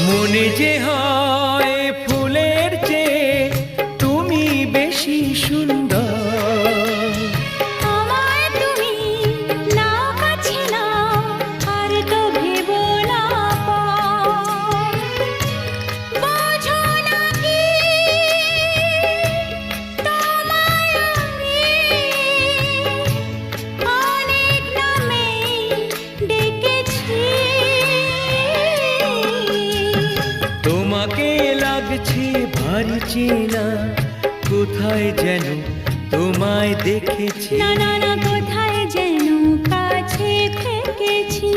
মনে যে হয় ফুলের চেয়ে তুমি বেশি সুন্দর। আমায় তুমি না কাছে নাও, আর তো ভেবো না পর। বোঝো না কি তোমায় আমি অনেক নামে ডেকেছি। তোমাকে লাগছে ভারী চেনা, কোথায় যেন তোমায় দেখেছি। না না না, কোথায় যেন কাছে থেকেছি।